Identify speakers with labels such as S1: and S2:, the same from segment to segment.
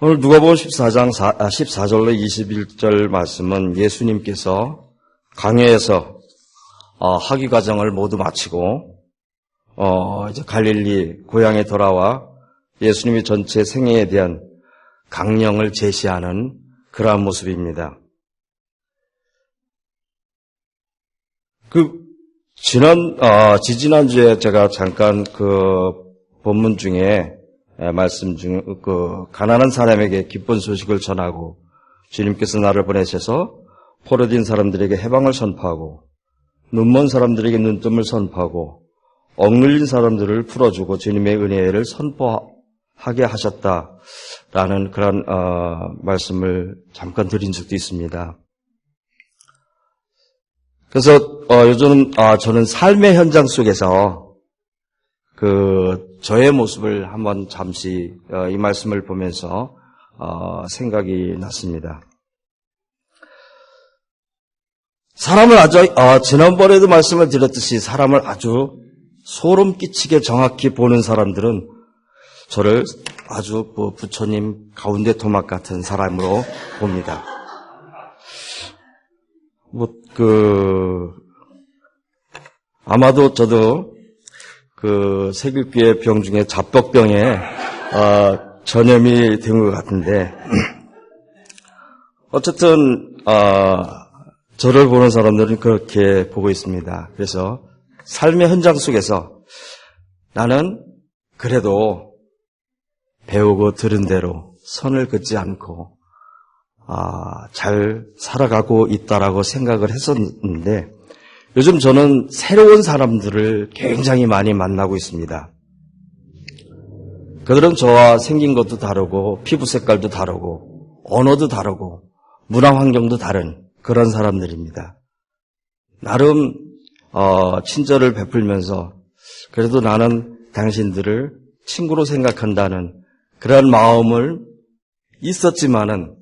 S1: 오늘 누가복음 14장 14절로 21절 말씀은 예수님께서 강해에서 학위 과정을 모두 마치고 이제 갈릴리 고향에 돌아와 예수님의 전체 생애에 대한 강령을 제시하는 그러한 모습입니다. 지지난주에 제가 잠깐 본문 중에 말씀 중 가난한 사람에게 기쁜 소식을 전하고 주님께서 나를 보내셔서 포로된 사람들에게 해방을 선포하고 눈먼 사람들에게 눈뜸을 선포하고 억눌린 사람들을 풀어주고 주님의 은혜를 선포하게 하셨다라는 그런 말씀을 잠깐 드린 적도 있습니다. 그래서 요즘 저는 삶의 현장 속에서 저의 모습을 한번 잠시 이 말씀을 보면서 생각이 났습니다. 사람을 지난번에도 말씀을 드렸듯이 사람을 아주 소름 끼치게 정확히 보는 사람들은 저를 아주 부처님 가운데 토막 같은 사람으로 봅니다. 아마도 저도 세균기의 병 중에 잡덕병에 전염이 된 것 같은데, 어쨌든 저를 보는 사람들은 그렇게 보고 있습니다. 그래서 삶의 현장 속에서 나는 그래도 배우고 들은 대로 선을 긋지 않고 잘 살아가고 있다라고 생각을 했었는데, 요즘 저는 새로운 사람들을 굉장히 많이 만나고 있습니다. 그들은 저와 생긴 것도 다르고 피부 색깔도 다르고 언어도 다르고 문화 환경도 다른 그런 사람들입니다. 나름 친절을 베풀면서 그래도 나는 당신들을 친구로 생각한다는 그런 마음을 있었지만은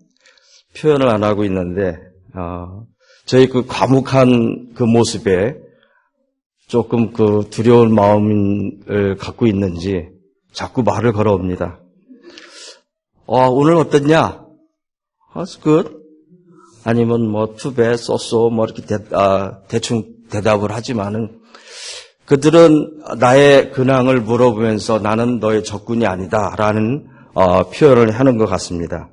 S1: 표현을 안 하고 있는데 저희 과묵한 모습에 조금 두려운 마음을 갖고 있는지 자꾸 말을 걸어옵니다. 오늘 어땠냐? That's good. 아니면 too bad, so so, 이렇게 대충 대답을 하지만은 그들은 나의 근황을 물어보면서 나는 너의 적군이 아니다라는 표현을 하는 것 같습니다.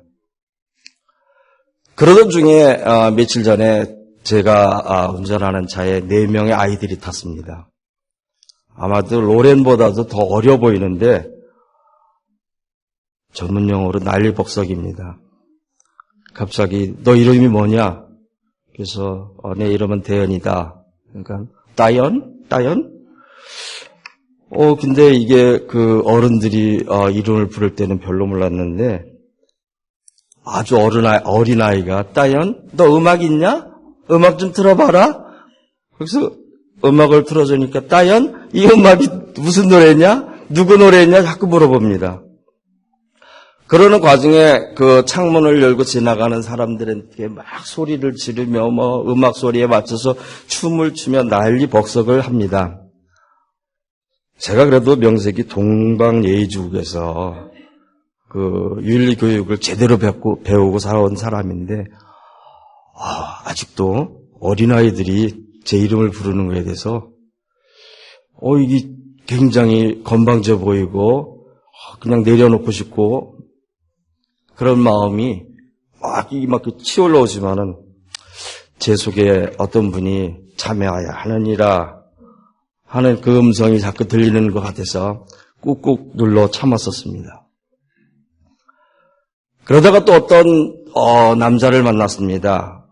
S1: 그러던 중에 며칠 전에 제가 운전하는 차에 4명의 아이들이 탔습니다. 아마도 로렌보다도 더 어려 보이는데 전문용어로 난리벅석입니다. 갑자기 너 이름이 뭐냐? 그래서 내 이름은 대현이다. 그러니까 따연? 근데 이게 어른들이 이름을 부를 때는 별로 몰랐는데 아주 어린 아이가 따연, 너 음악 있냐? 음악 좀 틀어봐라. 그래서 음악을 틀어주니까 따연, 이 음악이 무슨 노래냐? 누구 노래냐? 자꾸 물어봅니다. 그러는 과정에 창문을 열고 지나가는 사람들한테 막 소리를 지르며 음악 소리에 맞춰서 춤을 추며 난리 법석을 합니다. 제가 그래도 명색이 동방예의지국에서 윤리교육을 제대로 배우고 살아온 사람인데, 아직도 어린아이들이 제 이름을 부르는 거에 대해서, 이게 굉장히 건방져 보이고, 그냥 내려놓고 싶고, 그런 마음이 막 치올라오지만은, 제 속에 어떤 분이 참여해야 하느니라 하는 그 음성이 자꾸 들리는 것 같아서 꾹꾹 눌러 참았었습니다. 그러다가 또 어떤 남자를 만났습니다.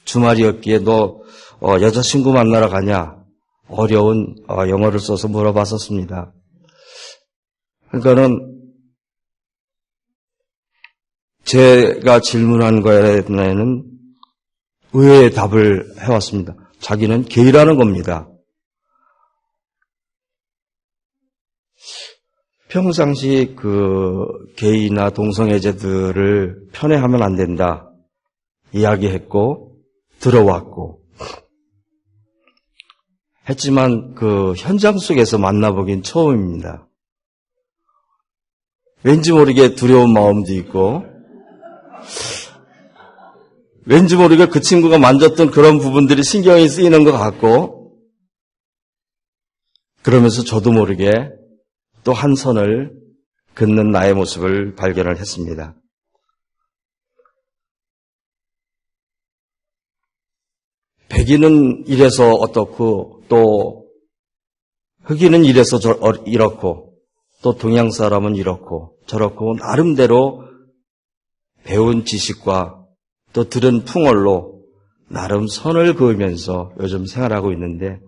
S1: 주말이었기에 너 여자친구 만나러 가냐? 어려운 영어를 써서 물어봤었습니다. 그러니까는 제가 질문한 거에는 의외의 답을 해왔습니다. 자기는 게이라는 겁니다. 평상시 게이나 동성애자들을 편애하면 안 된다 이야기했고 들어왔고 했지만 현장 속에서 만나보긴 처음입니다. 왠지 모르게 두려운 마음도 있고 왠지 모르게 그 친구가 만졌던 그런 부분들이 신경이 쓰이는 것 같고, 그러면서 저도 모르게 또 한 선을 긋는 나의 모습을 발견을 했습니다. 백인은 이래서 어떻고, 또 흑인은 이래서 이렇고, 또 동양 사람은 이렇고 저렇고, 나름대로 배운 지식과 또 들은 풍월로 나름 선을 그으면서 요즘 생활하고 있는데,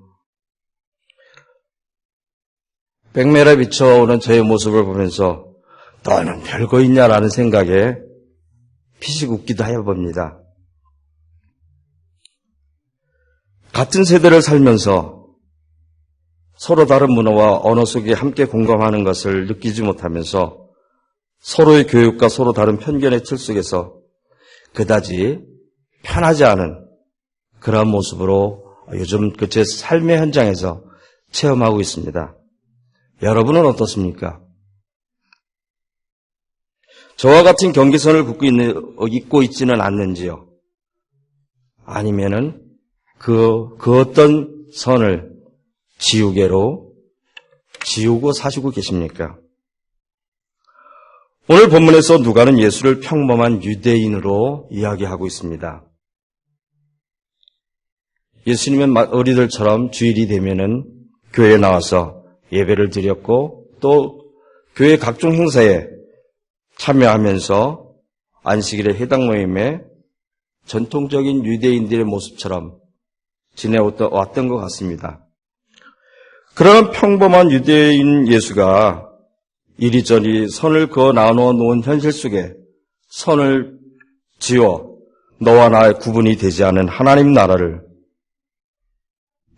S1: 백매라 비춰오는 저의 모습을 보면서 너는 별거 있냐라는 생각에 피식 웃기도 하여 봅니다. 같은 세대를 살면서 서로 다른 문화와 언어 속에 함께 공감하는 것을 느끼지 못하면서 서로의 교육과 서로 다른 편견의 틀 속에서 그다지 편하지 않은 그러한 모습으로 요즘 그 제 삶의 현장에서 체험하고 있습니다. 여러분은 어떻습니까? 저와 같은 경계선을 긋고 있지는 않는지요? 아니면은 그 어떤 선을 지우개로 지우고 사시고 계십니까? 오늘 본문에서 누가는 예수를 평범한 유대인으로 이야기하고 있습니다. 예수님은 어리들처럼 주일이 되면은 교회에 나와서 예배를 드렸고 또 교회 각종 행사에 참여하면서 안식일의 회당 모임에 전통적인 유대인들의 모습처럼 지내왔던 것 같습니다. 그런 평범한 유대인 예수가 이리저리 선을 그어 나누어 놓은 현실 속에 선을 지어 너와 나의 구분이 되지 않은 하나님 나라를,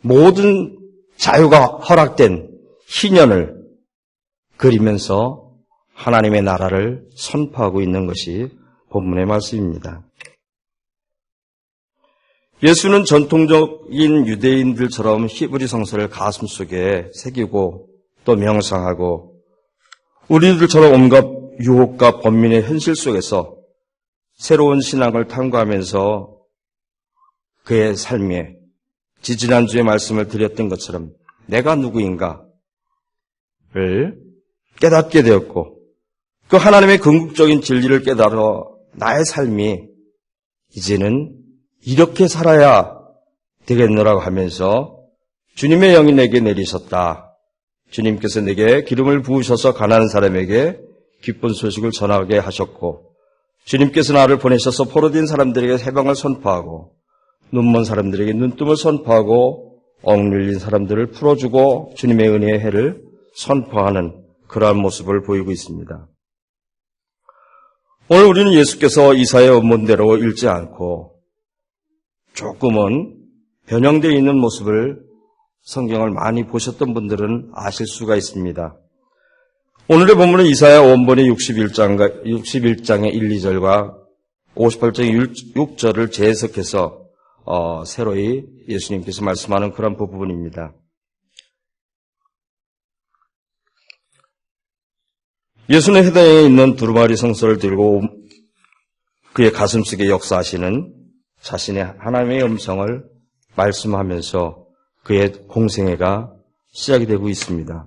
S1: 모든 자유가 허락된 희년을 그리면서 하나님의 나라를 선포하고 있는 것이 본문의 말씀입니다. 예수는 전통적인 유대인들처럼 히브리 성서를 가슴속에 새기고 또 명상하고 우리들처럼 온갖 유혹과 번민의 현실 속에서 새로운 신앙을 탐구하면서 그의 삶에 지지난주에 말씀을 드렸던 것처럼 내가 누구인가를 깨닫게 되었고 그 하나님의 궁극적인 진리를 깨달아 나의 삶이 이제는 이렇게 살아야 되겠노라고 하면서 주님의 영이 내게 내리셨다. 주님께서 내게 기름을 부으셔서 가난한 사람에게 기쁜 소식을 전하게 하셨고 주님께서 나를 보내셔서 포로된 사람들에게 해방을 선포하고 눈먼 사람들에게 눈뜸을 선포하고 억눌린 사람들을 풀어주고 주님의 은혜의 해를 선포하는 그러한 모습을 보이고 있습니다. 오늘 우리는 예수께서 이사야의 원문대로 읽지 않고 조금은 변형되어 있는 모습을 성경을 많이 보셨던 분들은 아실 수가 있습니다. 오늘의 본문은 이사야 원본의 61장의 1, 2절과 58장의 6절을 재해석해서 새로이 예수님께서 말씀하는 그런 부분입니다. 예수는 해당에 있는 두루마리 성서를 들고 그의 가슴속에 역사하시는 자신의 하나님의 음성을 말씀하면서 그의 공생애가 시작이 되고 있습니다.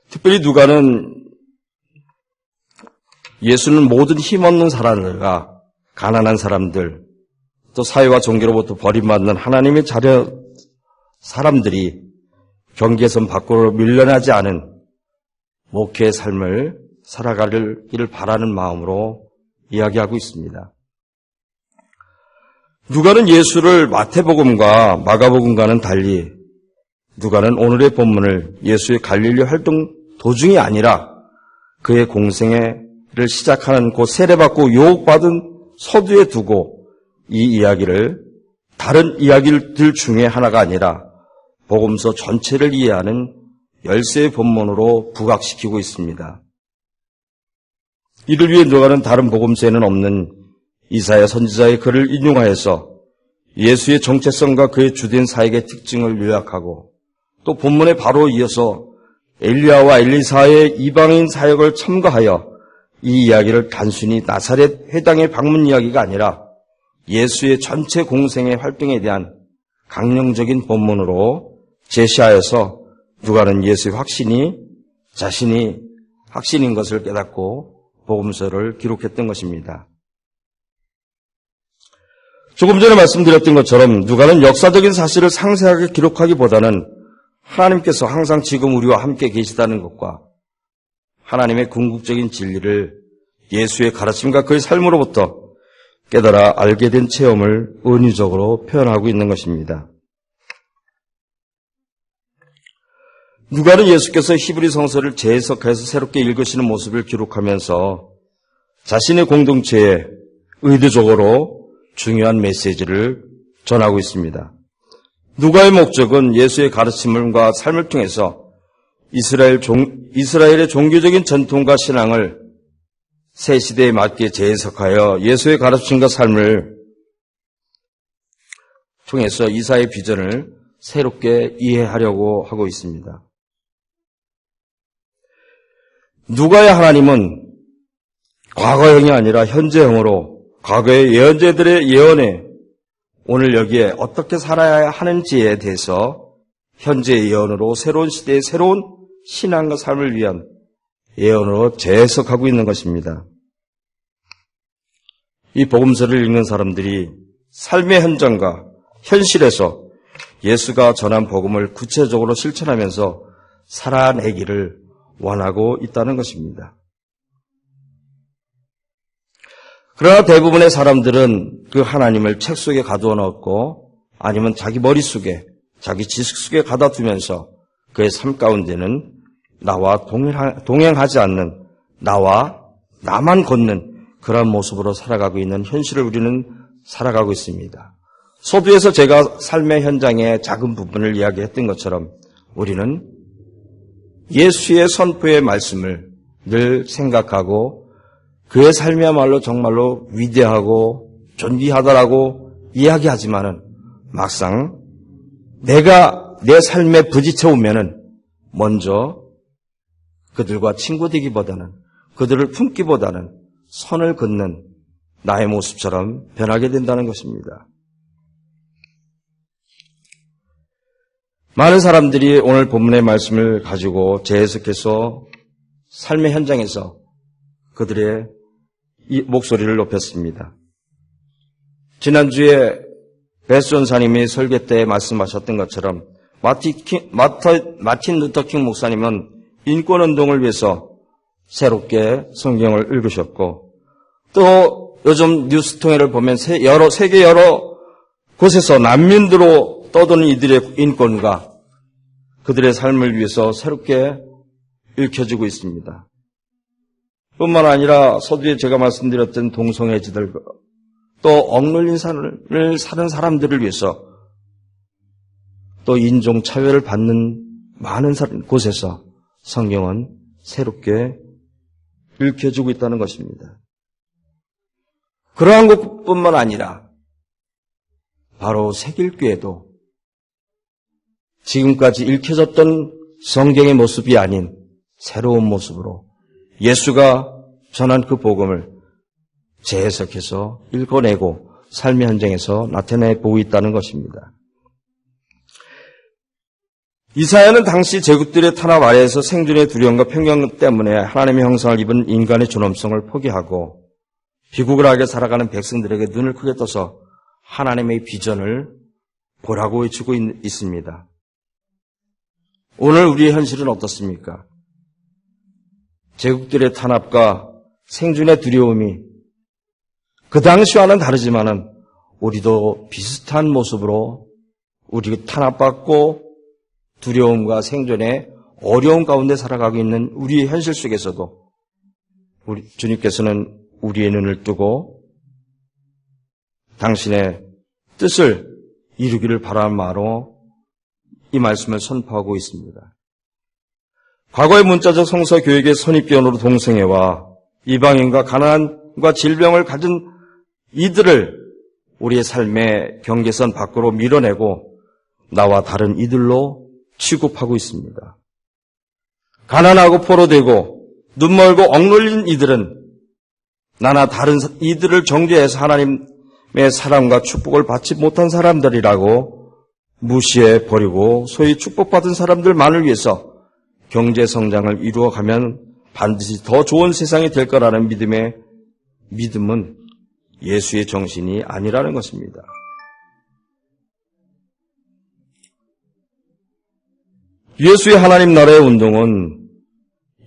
S1: 특별히 누가는 예수는 모든 힘없는 사람들과 가난한 사람들, 또 사회와 종교로부터 버림받는 하나님의 자녀 사람들이 경계선 밖으로 밀려나지 않은 목회의 삶을 살아가기를 바라는 마음으로 이야기하고 있습니다. 누가는 예수를 마태복음과 마가복음과는 달리 누가는 오늘의 본문을 예수의 갈릴리 활동 도중이 아니라 그의 공생애를 시작하는 곧 세례받고 유혹받은 서두에 두고 이 이야기를 다른 이야기들 중에 하나가 아니라 복음서 전체를 이해하는 열세의 본문으로 부각시키고 있습니다. 이를 위해 누가는 다른 복음서에는 없는 이사야 선지자의 글을 인용하여서 예수의 정체성과 그의 주된 사역의 특징을 요약하고 또 본문에 바로 이어서 엘리야와 엘리사의 이방인 사역을 첨가하여 이 이야기를 단순히 나사렛 회당의 방문 이야기가 아니라 예수의 전체 공생의 활동에 대한 강령적인 본문으로 제시하여서 누가는 예수의 자신이 확신인 것을 깨닫고 복음서를 기록했던 것입니다. 조금 전에 말씀드렸던 것처럼 누가는 역사적인 사실을 상세하게 기록하기보다는 하나님께서 항상 지금 우리와 함께 계시다는 것과 하나님의 궁극적인 진리를 예수의 가르침과 그의 삶으로부터 깨달아 알게 된 체험을 은유적으로 표현하고 있는 것입니다. 누가는 예수께서 히브리 성서를 재해석해서 새롭게 읽으시는 모습을 기록하면서 자신의 공동체에 의도적으로 중요한 메시지를 전하고 있습니다. 누가의 목적은 예수의 가르침과 삶을 통해서 이스라엘의 종교적인 전통과 신앙을 새 시대에 맞게 재해석하여 예수의 가르침과 삶을 통해서 이사의 비전을 새롭게 이해하려고 하고 있습니다. 누가의 하나님은 과거형이 아니라 현재형으로 과거의 예언자들의 예언에 오늘 여기에 어떻게 살아야 하는지에 대해서 현재의 예언으로 새로운 시대의 새로운 신앙과 삶을 위한 예언으로 재해석하고 있는 것입니다. 이 복음서를 읽는 사람들이 삶의 현장과 현실에서 예수가 전한 복음을 구체적으로 실천하면서 살아내기를 원하고 있다는 것입니다. 그러나 대부분의 사람들은 그 하나님을 책 속에 가두어 넣었고 아니면 자기 머릿속에 자기 지식 속에 가다 두면서 그의 삶 가운데는 나와 동행하지 않는 나만 걷는 그런 모습으로 살아가고 있는 현실을 우리는 살아가고 있습니다. 서두에서 제가 삶의 현장의 작은 부분을 이야기했던 것처럼 우리는 예수의 선포의 말씀을 늘 생각하고 그의 삶이야말로 정말로 위대하고 존귀하다라고 이야기하지만은 막상 내가 내 삶에 부딪혀 오면은 먼저 그들과 친구 되기보다는 그들을 품기보다는 선을 긋는 나의 모습처럼 변하게 된다는 것입니다. 많은 사람들이 오늘 본문의 말씀을 가지고 재해석해서 삶의 현장에서 그들의 이 목소리를 높였습니다. 지난주에 베스 전사님이 설교 때 말씀하셨던 것처럼 마틴 루터킹 목사님은 인권운동을 위해서 새롭게 성경을 읽으셨고 또 요즘 뉴스통해를 보면 세계 여러 곳에서 난민들로 떠도는 이들의 인권과 그들의 삶을 위해서 새롭게 읽혀지고 있습니다. 뿐만 아니라 서두에 제가 말씀드렸던 동성애자들 또 억눌린 삶을 사는 사람들을 위해서 또 인종차별을 받는 많은 곳에서 성경은 새롭게 읽혀지고 있다는 것입니다. 그러한 것뿐만 아니라 바로 새길교회도 지금까지 읽혀졌던 성경의 모습이 아닌 새로운 모습으로 예수가 전한 그 복음을 재해석해서 읽어내고 삶의 현장에서 나타내보고 있다는 것입니다. 이사야는 당시 제국들의 탄압 아래에서 생존의 두려움과 편견 때문에 하나님의 형상을 입은 인간의 존엄성을 포기하고 비구글하게 살아가는 백성들에게 눈을 크게 떠서 하나님의 비전을 보라고 외치고 있습니다. 오늘 우리의 현실은 어떻습니까? 제국들의 탄압과 생존의 두려움이 그 당시와는 다르지만은 우리도 비슷한 모습으로 우리 탄압받고 두려움과 생존의 어려움 가운데 살아가고 있는 우리의 현실 속에서도 우리 주님께서는 우리의 눈을 뜨고 당신의 뜻을 이루기를 바라는 마로 이 말씀을 선포하고 있습니다. 과거의 문자적 성서 교육의 선입견으로 동성애와 이방인과 가난과 질병을 가진 이들을 우리의 삶의 경계선 밖으로 밀어내고 나와 다른 이들로 취급하고 있습니다. 가난하고 포로되고 눈멀고 억눌린 이들은 나나 다른 이들을 정죄해서 하나님의 사랑과 축복을 받지 못한 사람들이라고 무시해 버리고 소위 축복받은 사람들만을 위해서 경제 성장을 이루어가면 반드시 더 좋은 세상이 될 거라는 믿음은 예수의 정신이 아니라는 것입니다. 예수의 하나님 나라의 운동은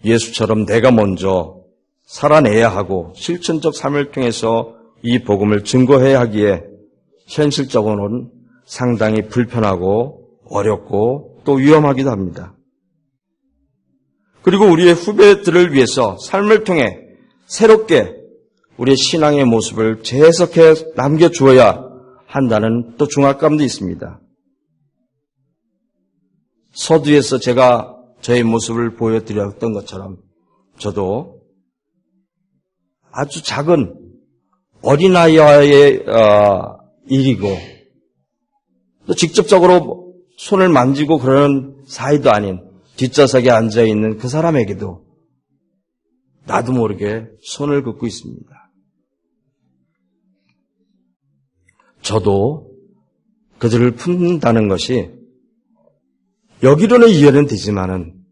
S1: 예수처럼 내가 먼저 살아내야 하고 실천적 삶을 통해서 이 복음을 증거해야 하기에 현실적으로는 상당히 불편하고 어렵고 또 위험하기도 합니다. 그리고 우리의 후배들을 위해서 삶을 통해 새롭게 우리의 신앙의 모습을 재해석해 남겨주어야 한다는 또 중압감도 있습니다. 서두에서 제가 저의 모습을 보여드렸던 것처럼 저도 아주 작은 어린아이와의 일이고 또 직접적으로 손을 만지고 그러는 사이도 아닌 뒷좌석에 앉아있는 그 사람에게도 나도 모르게 손을 긋고 있습니다. 저도 그들을 품는다는 것이 여기로는 이해는 되지만은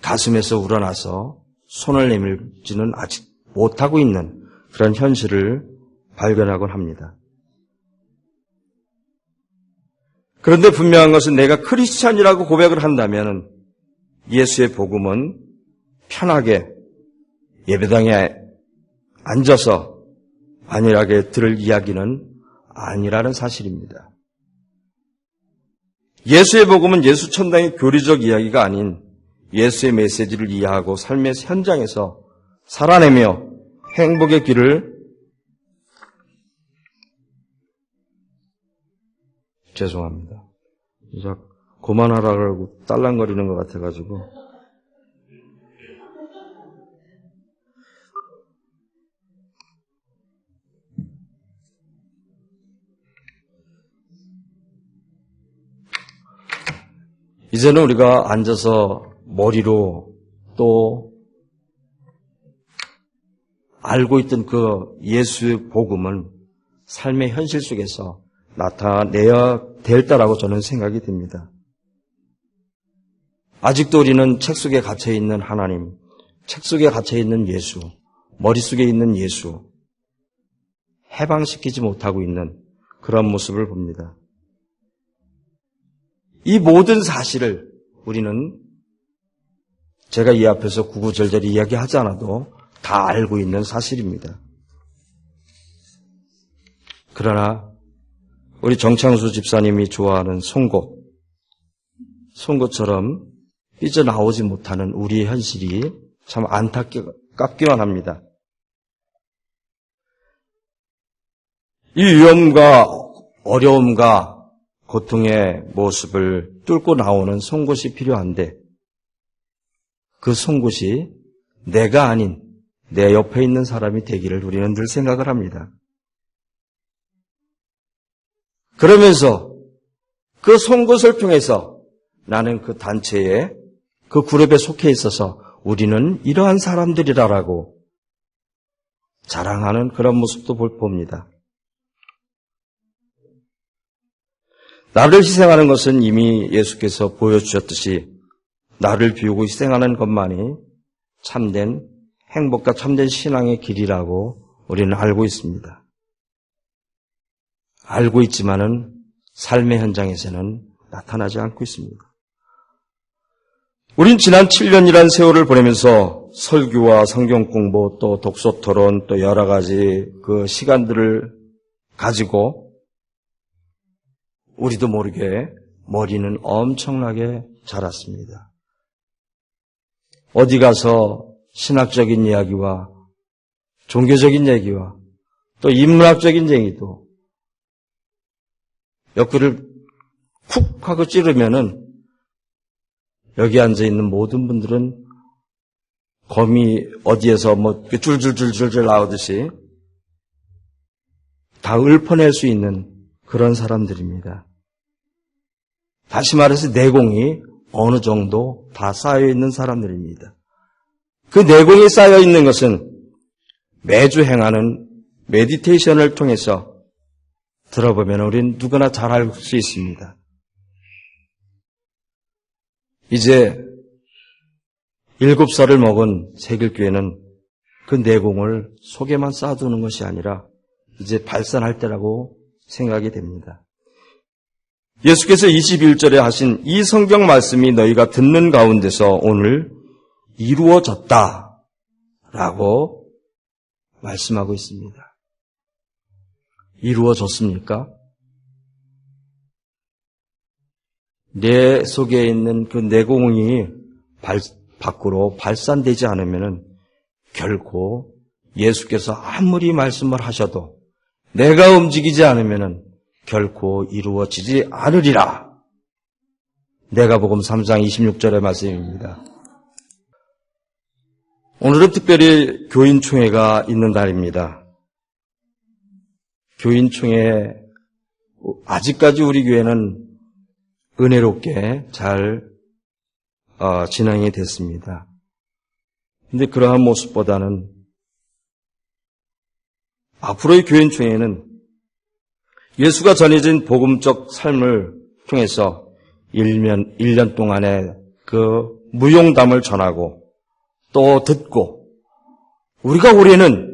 S1: 가슴에서 우러나서 손을 내밀지는 아직 못하고 있는 그런 현실을 발견하곤 합니다. 그런데 분명한 것은 내가 크리스찬이라고 고백을 한다면 예수의 복음은 편하게 예배당에 앉아서 안일하게 들을 이야기는 아니라는 사실입니다. 예수의 복음은 예수 천당의 교리적 이야기가 아닌 예수의 메시지를 이해하고 삶의 현장에서 살아내며 행복의 길을 죄송합니다. 이제 그만하라고 딸랑거리는 것 같아가지고 이제는 우리가 앉아서 머리로 또 알고 있던 그 예수의 복음은 삶의 현실 속에서 나타내야 될다라고 저는 생각이 듭니다. 아직도 우리는 책 속에 갇혀있는 하나님, 책 속에 갇혀있는 예수, 머릿속에 있는 예수, 해방시키지 못하고 있는 그런 모습을 봅니다. 이 모든 사실을 우리는 제가 이 앞에서 구구절절 이야기하지 않아도 다 알고 있는 사실입니다. 그러나 우리 정창수 집사님이 좋아하는 송곳처럼 삐져나오지 못하는 우리의 현실이 참 안타깝기만 합니다. 이 위험과 어려움과 고통의 모습을 뚫고 나오는 송곳이 필요한데 그 송곳이 내가 아닌 내 옆에 있는 사람이 되기를 우리는 늘 생각을 합니다. 그러면서 그 송곳을 통해서 나는 그 단체에 그 그룹에 속해 있어서 우리는 이러한 사람들이라고 자랑하는 그런 모습도 봅니다. 나를 희생하는 것은 이미 예수께서 보여주셨듯이 나를 비우고 희생하는 것만이 참된 행복과 참된 신앙의 길이라고 우리는 알고 있습니다. 알고 있지만은 삶의 현장에서는 나타나지 않고 있습니다. 우린 지난 7년이란 세월을 보내면서 설교와 성경 공부 또 독서 토론 또 여러 가지 그 시간들을 가지고 우리도 모르게 머리는 엄청나게 자랐습니다. 어디 가서 신학적인 이야기와 종교적인 얘기와 또 인문학적인 얘기도 옆구리를 쿡 하고 찌르면은 여기 앉아있는 모든 분들은 거미 어디에서 뭐 줄줄줄줄 나오듯이 다 읊어낼 수 있는 그런 사람들입니다. 다시 말해서 내공이 어느 정도 다 쌓여있는 사람들입니다. 그 내공이 쌓여있는 것은 매주 행하는 메디테이션을 통해서 들어보면 우린 누구나 잘 알 수 있습니다. 이제 7살을 먹은 세길교회는 그 내공을 속에만 쌓아두는 것이 아니라 이제 발산할 때라고 생각이 됩니다. 예수께서 21절에 하신 이 성경 말씀이 너희가 듣는 가운데서 오늘 이루어졌다라고 말씀하고 있습니다. 이루어졌습니까? 내 속에 있는 그 내공이 밖으로 발산되지 않으면 결코 예수께서 아무리 말씀을 하셔도 내가 움직이지 않으면 결코 이루어지지 않으리라. 내가복음 3장 26절의 말씀입니다. 오늘은 특별히 교인총회가 있는 날입니다. 교인총회, 아직까지 우리 교회는 은혜롭게 잘 진행이 됐습니다. 근데 그러한 모습보다는 앞으로의 교인총회는 예수가 전해진 복음적 삶을 통해서 1년 동안의 그 무용담을 전하고 또 듣고 우리가 올해는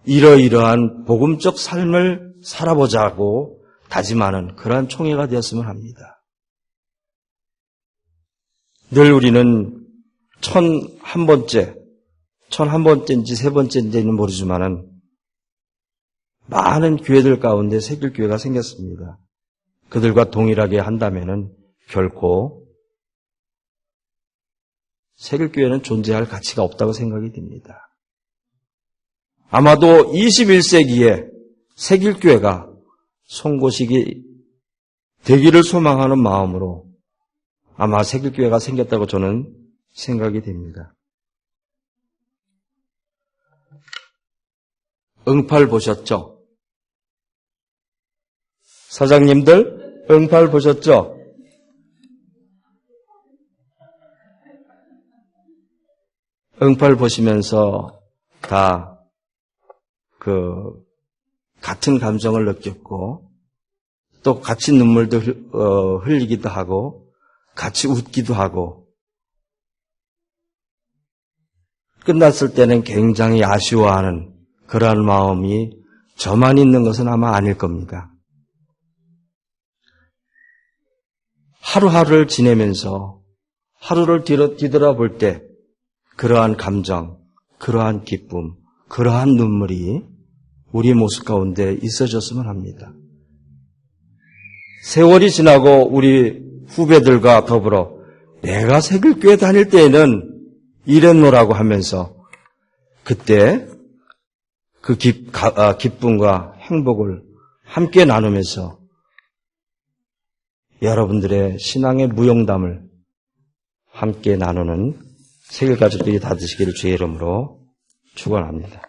S1: 이러이러한 복음적 삶을 살아보자고 다짐하는 그러한 총회가 되었으면 합니다. 늘 우리는 1001번째인지 3번째인지는 모르지만은 많은 교회들 가운데 새길교회가 생겼습니다. 그들과 동일하게 한다면은 결코 새길교회는 존재할 가치가 없다고 생각이 듭니다. 아마도 21세기에 새길교회가 송고식이 되기를 소망하는 마음으로 아마 새길교회가 생겼다고 저는 생각이 됩니다. 응팔 보셨죠? 사장님들 응팔 보셨죠? 응팔 보시면서 다 같은 감정을 느꼈고 또 같이 눈물도 흘리기도 하고 같이 웃기도 하고 끝났을 때는 굉장히 아쉬워하는 그러한 마음이 저만 있는 것은 아마 아닐 겁니다. 하루하루를 지내면서 하루를 뒤돌아볼 때 그러한 감정, 그러한 기쁨, 그러한 눈물이 우리 모습 가운데 있어졌으면 합니다. 세월이 지나고 우리 후배들과 더불어 내가 새길교회 다닐 때에는 이랬노라고 하면서 그때 그 기쁨과 행복을 함께 나누면서 여러분들의 신앙의 무용담을 함께 나누는 새길가족들이 다 되시기를 주의 이름으로 축원합니다.